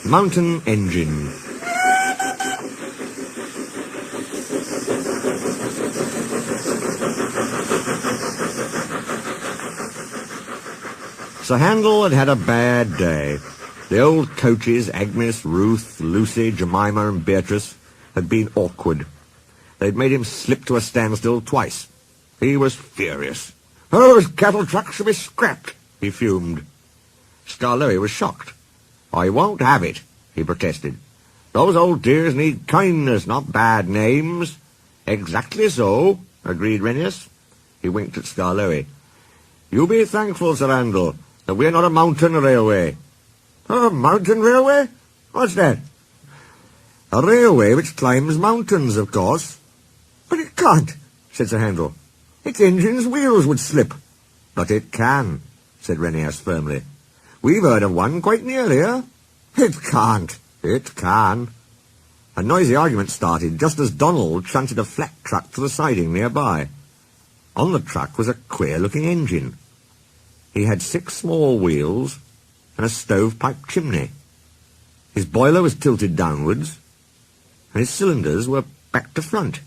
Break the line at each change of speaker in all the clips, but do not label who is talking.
Mountain Engine. Sir Handel had had a bad day. The old coaches, Agnes, Ruth, Lucy, Jemima and Beatrice, had been awkward. They'd made him slip to a standstill twice. He was furious. "Those cattle trucks should be scrapped," he fumed. Skarloey was shocked. "I won't have it," he protested. "Those old dears need kindness, not bad names." "Exactly so," agreed Rheneas. He winked at Skarloey. "You be thankful, Sir Handel, that we're not a mountain railway." "A mountain railway? What's that?" "A railway which climbs mountains, of course." "But it can't," said Sir Handel. "Its engine's wheels would slip." "But it can," said Rheneas firmly. "We've heard of one quite near here." "It can't." "It can." A noisy argument started just as Donald shunted a flat truck to the siding nearby. On the truck was a queer-looking engine. He had 6 small wheels and a stovepipe chimney. His boiler was tilted downwards, and his cylinders were back to front.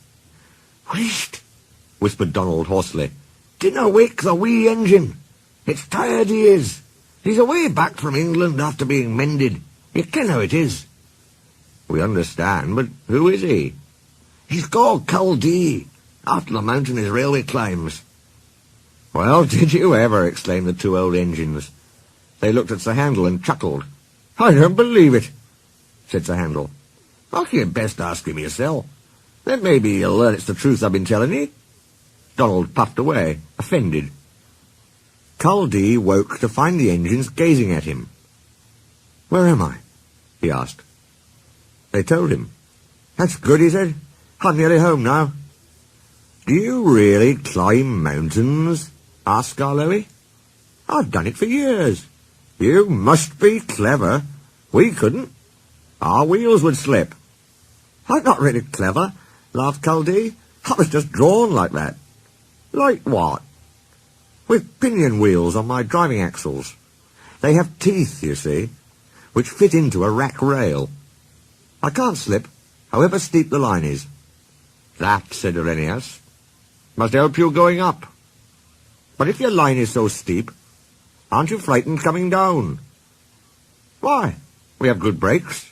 "Whisht!" whispered Donald hoarsely. "Dinna wake the wee engine. It's tired he is. He's away back from England after being mended. You ken how it is." "We understand, but who is he?" "He's called Culdee. Out on the mountain his railway climbs." "Well, did you ever!" exclaimed the 2 old engines. They looked at Sir Handel and chuckled. "I don't believe it," said Sir Handel. "Och, you'd best ask him yourself. Then maybe you'll learn it's the truth I've been telling ye." Donald puffed away, offended. Culdee woke to find the engines gazing at him. "Where am I?" he asked. They told him. "That's good," he said. "I'm nearly home now." "Do you really climb mountains?" asked Skarloey. "I've done it for years." "You must be clever. We couldn't. Our wheels would slip." "I'm not really clever," laughed Culdee. "I was just drawn like that." "Like what?" "With pinion wheels on my driving axles. They have teeth, you see, which fit into a rack rail. I can't slip, however steep the line is." "That," said Rheneas, "must help you going up. But if your line is so steep, aren't you frightened coming down?" "Why? We have good brakes."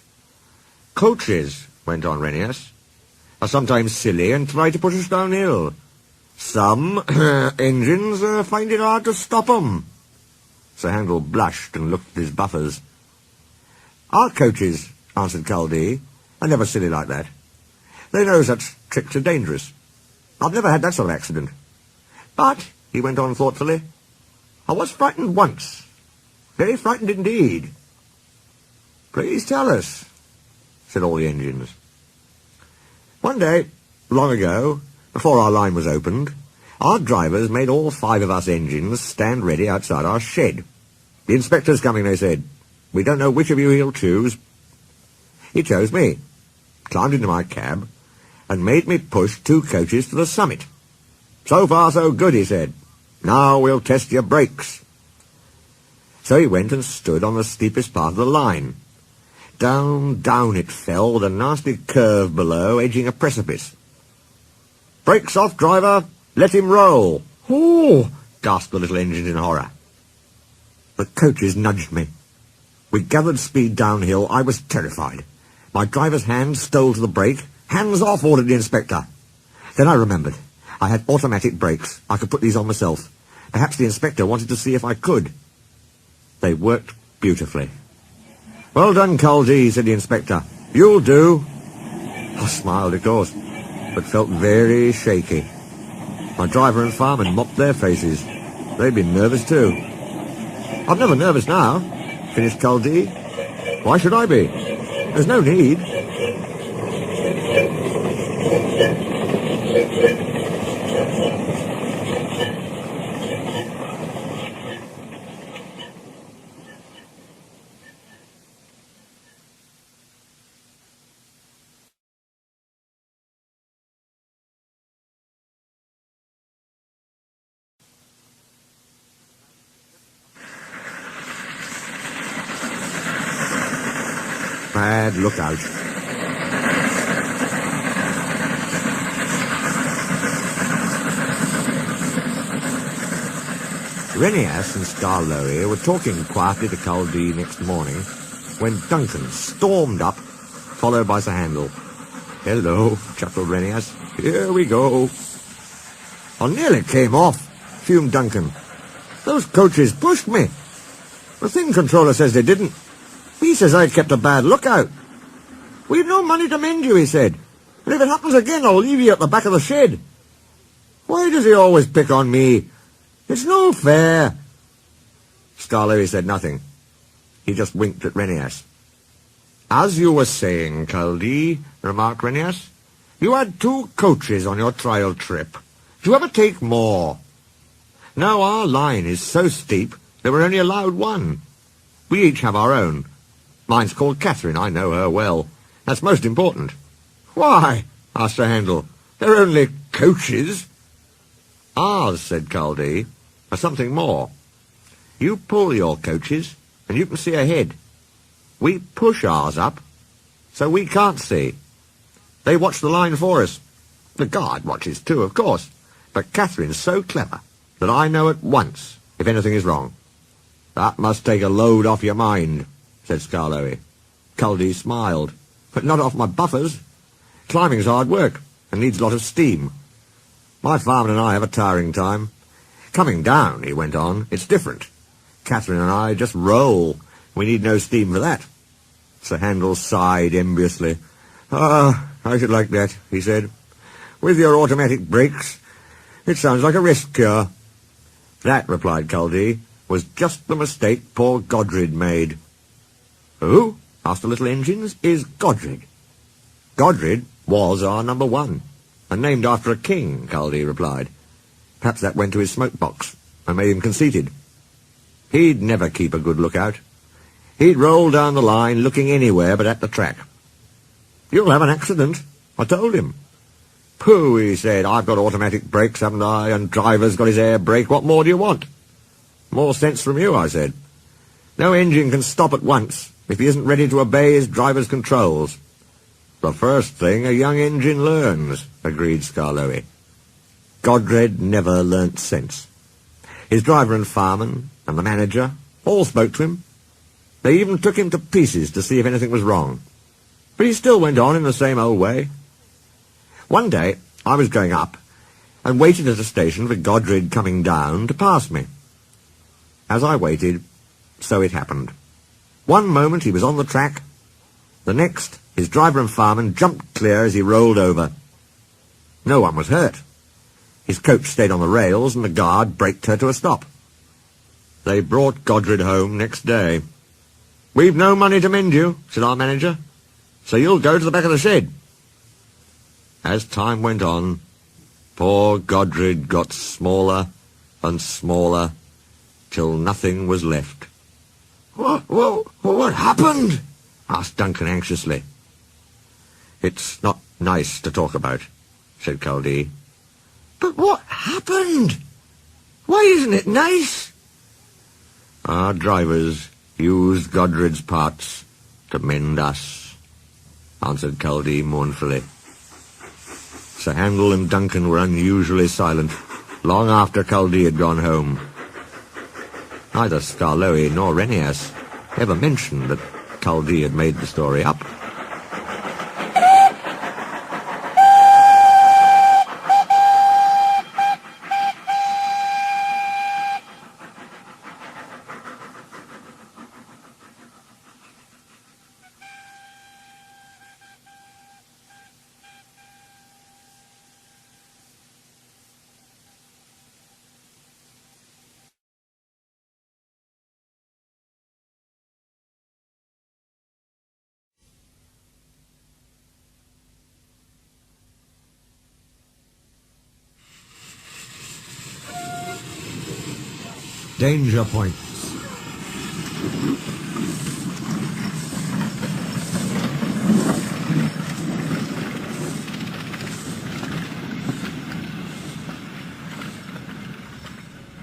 "Coaches," went on Rheneas, "are sometimes silly and try to push us downhill. Some engines find it hard to stop 'em." Sir Handel blushed and looked at his buffers. "Our coaches," answered Culdee, "are never silly like that. They know such tricks are dangerous. I've never had that sort of accident. But," he went on thoughtfully, "I was frightened once. Very frightened indeed." "Please tell us," said all the engines. "One day, long ago, before our line was opened, our drivers made all 5 of us engines stand ready outside our shed. 'The inspector's coming,' they said. 'We don't know which of you he'll choose.' He chose me, climbed into my cab, and made me push 2 coaches to the summit. 'So far, so good,' he said. 'Now we'll test your brakes.' So he went and stood on the steepest part of the line. Down, down it fell, with a nasty curve below, edging a precipice. 'Brakes off, driver! Let him roll!' "Oh!" gasped the little engine in horror. The coaches nudged me. We gathered speed downhill. I was terrified. My driver's hand stole to the brake. "Hands off!" ordered the inspector. Then I remembered. I had automatic brakes. I could put these on myself. Perhaps the inspector wanted to see if I could. They worked beautifully. "Well done, Culdee," said the inspector. "You'll do." I smiled, of course, but felt very shaky. My driver and fireman mopped their faces. They'd been nervous too. "I'm never nervous now," finished Culdee. "Why should I be? There's no need." bad lookout. Rheneas and Skarloey were talking quietly to Culdee next morning when Duncan stormed up, followed by Sir Handel. "Hello," chuckled Rheneas. "Here we go." "I nearly came off," fumed Duncan. "Those coaches pushed me. The thing controller says they didn't. He says I kept a bad lookout. "We've no money to mend you," he said. "And if it happens again, I'll leave you at the back of the shed." "Why does he always pick on me? It's no fair." Skarloey said nothing. He just winked at Rheneas. "As you were saying, Culdee," remarked Rheneas, "you had 2 coaches on your trial trip. Do you ever take more? Now our line is so steep that we're only allowed 1. We each have our own. Mine's called Catherine. I know her well. That's most important." "Why?" asked Sir Handel. "They're only coaches." "Ours," said Culdee, "are something more. You pull your coaches, and you can see ahead. We push ours up, so we can't see. They watch the line for us. The guard watches too, of course, but Catherine's so clever that I know at once if anything is wrong." "That must take a load off your mind," said Skarloey. Culdee smiled. "But not off my buffers. Climbing's hard work, and needs a lot of steam. My farmer and I have a tiring time. Coming down," he went on, "it's different. Catherine and I just roll. We need no steam for that." Sir Handel sighed enviously. "Ah, I should like that," he said. "With your automatic brakes, it sounds like a rest cure." "That," replied Culdee, "was just the mistake poor Godred made." "Who?" asked the little engines. "Is Godred?" "Godred was our number 1, and named after a king," Culdee replied. "Perhaps that went to his smoke box and made him conceited. He'd never keep a good lookout. He'd roll down the line looking anywhere but at the track. 'You'll have an accident,' I told him. 'Pooh,' he said, 'I've got automatic brakes, haven't I, and driver's got his air brake. What more do you want?' 'More sense from you,' I said. 'No engine can stop at once if he isn't ready to obey his driver's controls.' 'The first thing a young engine learns,' agreed Skarloey. Godred never learnt sense. His driver and fireman and the manager all spoke to him. They even took him to pieces to see if anything was wrong. But he still went on in the same old way. One day I was going up and waited at a station for Godred coming down to pass me. As I waited, so it happened. One moment he was on the track. The next, his driver and fireman jumped clear as he rolled over. No one was hurt. His coach stayed on the rails, and the guard braked her to a stop. They brought Godred home next day. 'We've no money to mend you,' said our manager, 'so you'll go to the back of the shed.' As time went on, poor Godred got smaller and smaller, till nothing was left." What happened?" asked Duncan anxiously. "It's not nice to talk about," said Culdee. "But what happened? Why isn't it nice?" "Our drivers used Godred's parts to mend us," answered Culdee mournfully. Sir Handel and Duncan were unusually silent, long after Culdee had gone home. Neither Skarloey nor Rheneas ever mentioned that Culdee had made the story up. Danger points.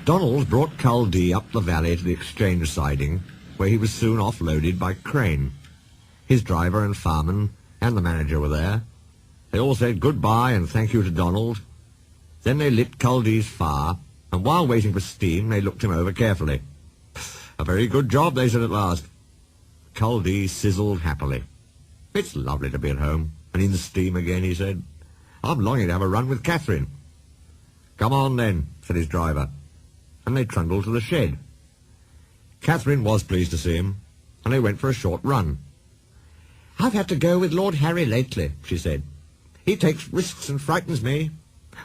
Donald brought Culdee up the valley to the exchange siding, where he was soon offloaded by crane. His driver and fireman and the manager were there. They all said goodbye and thank you to Donald. Then they lit Culdee's fire, and while waiting for steam, they looked him over carefully. A very good job, they said at last. Culdee sizzled happily. It's lovely to be at home, and in steam again, he said. I'm longing to have a run with Catherine. Come on, then, said his driver, and they trundled to the shed. Catherine was pleased to see him, and they went for a short run. I've had to go with Lord Harry lately, she said. He takes risks and frightens me.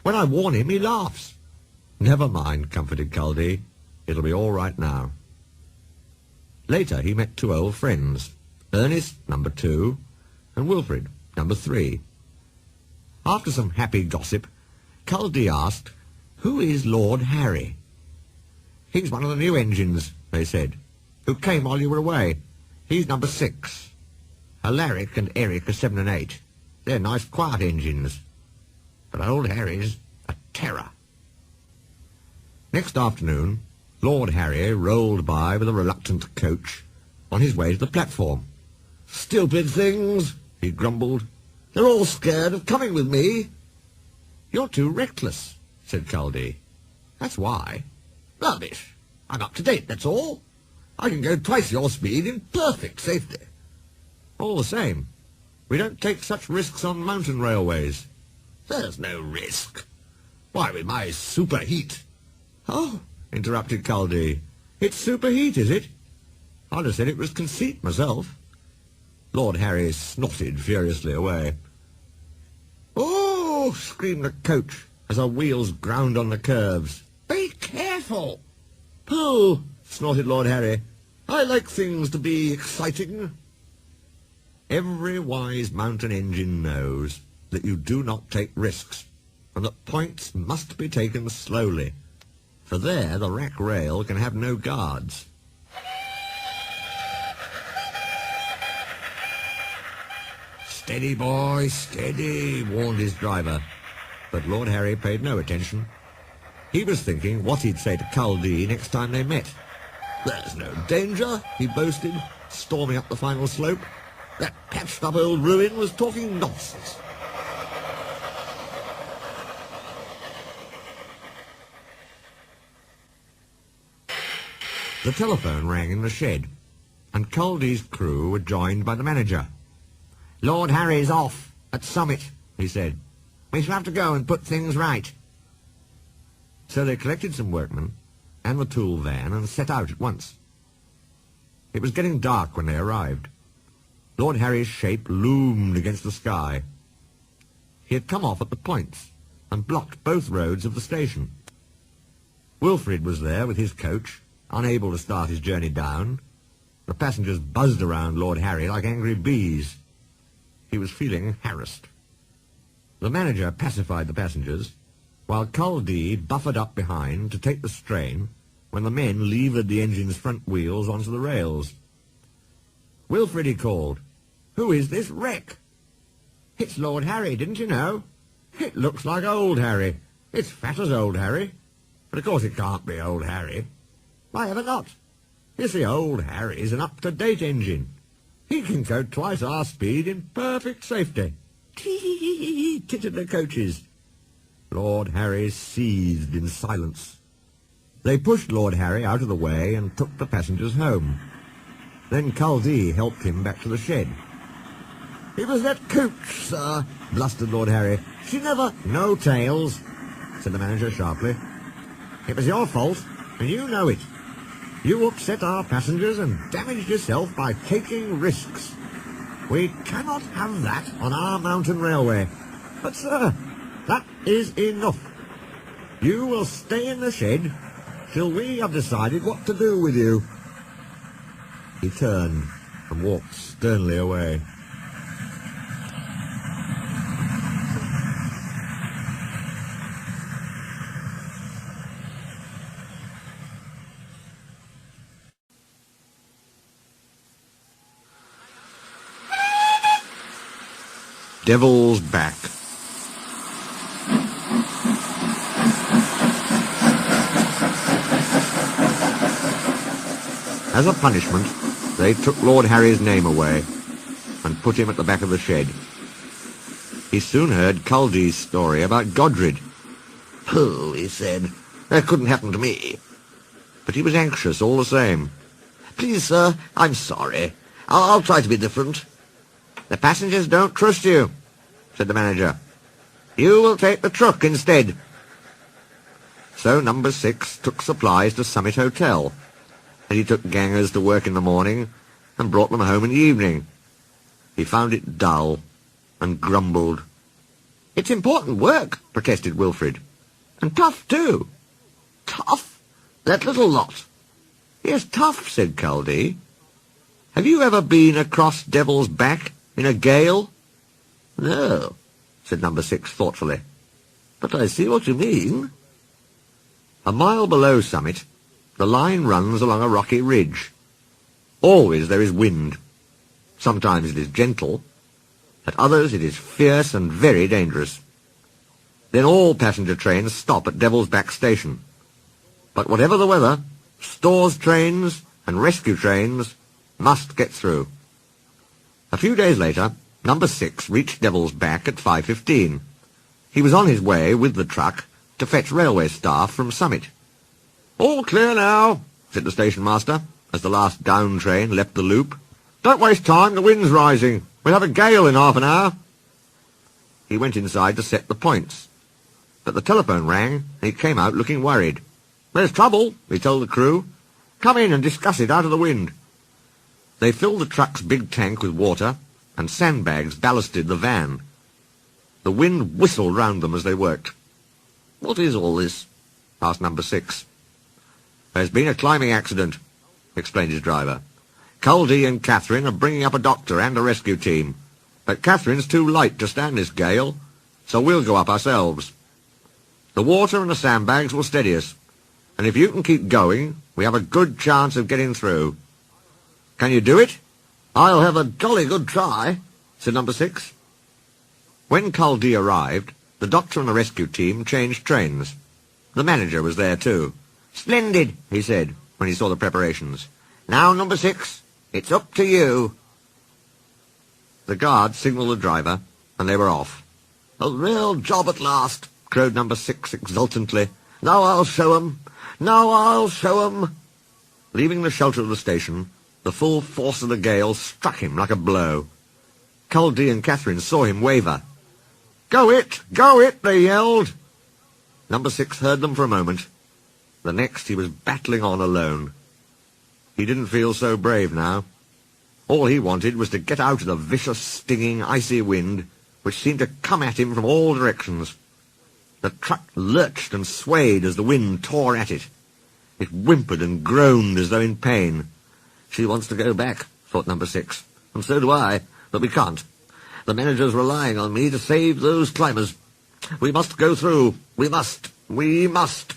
When I warn him, he laughs. Never mind, comforted Culdee. It'll be all right now. Later he met two old friends, Ernest, number 2, and Wilfrid, number 3. After some happy gossip, Culdee asked, Who is Lord Harry? He's one of the new engines, they said, who came while you were away. He's number 6. Alaric and Eric are 7 and 8. They're nice, quiet engines. But old Harry's a terror. Next afternoon, Lord Harry rolled by with a reluctant coach on his way to the platform. Stupid things, he grumbled. They're all scared of coming with me. You're too reckless, said Culdee. That's why. Rubbish. I'm up to date, that's all. I can go twice your speed in perfect safety. All the same, we don't take such risks on mountain railways. There's no risk. Why, with my superheat... Oh, interrupted Culdee. It's superheat, is it? I'd have said it was conceit myself. Lord Harry snorted furiously away. Oh, screamed the coach as her wheels ground on the curves. Be careful. Pooh, snorted Lord Harry. I like things to be exciting. Every wise mountain engine knows that you do not take risks, and that points must be taken slowly, for there the rack rail can have no guards. Steady, boy, steady, warned his driver, but Lord Harry paid no attention. He was thinking what he'd say to Culdee next time they met. There's no danger, he boasted, storming up the final slope. That patched-up old ruin was talking nonsense. The telephone rang in the shed, and Culdee's crew were joined by the manager. Lord Harry's off at Summit, he said. We shall have to go and put things right. So they collected some workmen and the tool van and set out at once. It was getting dark when they arrived. Lord Harry's shape loomed against the sky. He had come off at the points and blocked both roads of the station. Wilfrid was there with his coach, unable to start his journey down. The passengers buzzed around Lord Harry like angry bees. He was feeling harassed. The manager pacified the passengers, while Culdee buffered up behind to take the strain when the men levered the engine's front wheels onto the rails. Wilfrid, he called, who is this wreck? It's Lord Harry, didn't you know? It looks like old Harry. It's fat as old Harry. But of course it can't be old Harry. Why ever not? You see, old Harry's an up-to-date engine. He can go twice our speed in perfect safety. Tee-hee-hee-hee, tittered the coaches. Lord Harry seethed in silence. They pushed Lord Harry out of the way and took the passengers home. Then Culdee helped him back to the shed. It was that coach, sir, blustered Lord Harry. She never... No tales, said the manager sharply. It was your fault, and you know it. You upset our passengers and damaged yourself by taking risks. We cannot have that on our mountain railway. But, sir, that is enough. You will stay in the shed till we have decided what to do with you. He turned and walked sternly away. Devil's Back. As a punishment, they took Lord Harry's name away, and put him at the back of the shed. He soon heard Culdee's story about Godred. "Pooh," he said, "that couldn't happen to me." But he was anxious all the same. "Please, sir, I'm sorry. I'll try to be different." "The passengers don't trust you," said the manager. "You will take the truck instead." So number 6 took supplies to Summit Hotel, and he took gangers to work in the morning and brought them home in the evening. He found it dull and grumbled. "It's important work," protested Wilfrid. "And tough, too." "Tough? That little lot?" "Yes, tough," said Culdee. "Have you ever been across Devil's Back in a gale?" "No," said number 6 thoughtfully. "But I see what you mean." A mile below Summit, the line runs along a rocky ridge. Always there is wind. Sometimes it is gentle. At others it is fierce and very dangerous. Then all passenger trains stop at Devil's Back Station. But whatever the weather, stores trains and rescue trains must get through. A few days later, number 6 reached Devil's Back at 5:15. He was on his way with the truck to fetch railway staff from Summit. "All clear now," said the station master, as the last down train left the loop. "Don't waste time, the wind's rising. We'll have a gale in half an hour." He went inside to set the points. But the telephone rang, and he came out looking worried. "There's trouble," he told the crew. "Come in and discuss it out of the wind." They filled the truck's big tank with water, and sandbags ballasted the van. The wind whistled round them as they worked. "What is all this?" asked number 6. "There's been a climbing accident," explained his driver. "Culdee and Catherine are bringing up a doctor and a rescue team. But Catherine's too light to stand this gale, so we'll go up ourselves. The water and the sandbags will steady us, and if you can keep going, we have a good chance of getting through. Can you do it?" "I'll have a jolly good try," said number 6. When Culdee arrived, the doctor and the rescue team changed trains. The manager was there too. "Splendid," he said, when he saw the preparations. "Now, number 6, it's up to you." The guard signalled the driver, and they were off. "A real job at last," crowed number 6 exultantly. "Now I'll show 'em. Now I'll show 'em." Leaving the shelter of the station, the full force of the gale struck him like a blow. Culdee and Catherine saw him waver. "Go it! Go it!" they yelled. Number 6 heard them for a moment. The next he was battling on alone. He didn't feel so brave now. All he wanted was to get out of the vicious, stinging, icy wind, which seemed to come at him from all directions. The truck lurched and swayed as the wind tore at it. It whimpered and groaned as though in pain. "She wants to go back," thought number 6, "and so do I, but we can't. The manager's relying on me to save those climbers. We must go through. We must. We must."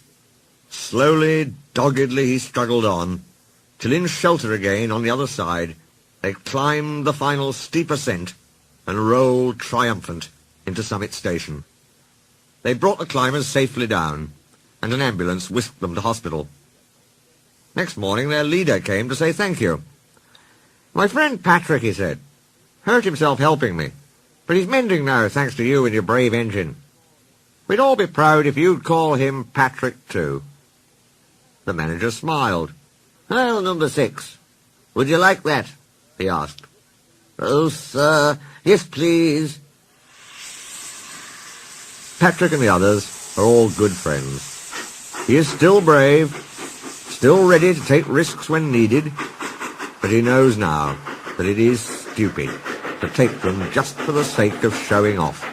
Slowly, doggedly he struggled on, till in shelter again on the other side, they climbed the final steep ascent and rolled triumphant into Summit Station. They brought the climbers safely down, and an ambulance whisked them to hospital. Next morning their leader came to say thank you. "My friend Patrick," he said, "hurt himself helping me, but he's mending now thanks to you and your brave engine. We'd all be proud if you'd call him Patrick too." The manager smiled. "Well, number 6, would you like that?" he asked. "Oh, sir, yes, please." Patrick and the others are all good friends. He is still brave, still ready to take risks when needed, but he knows now that it is stupid to take them just for the sake of showing off.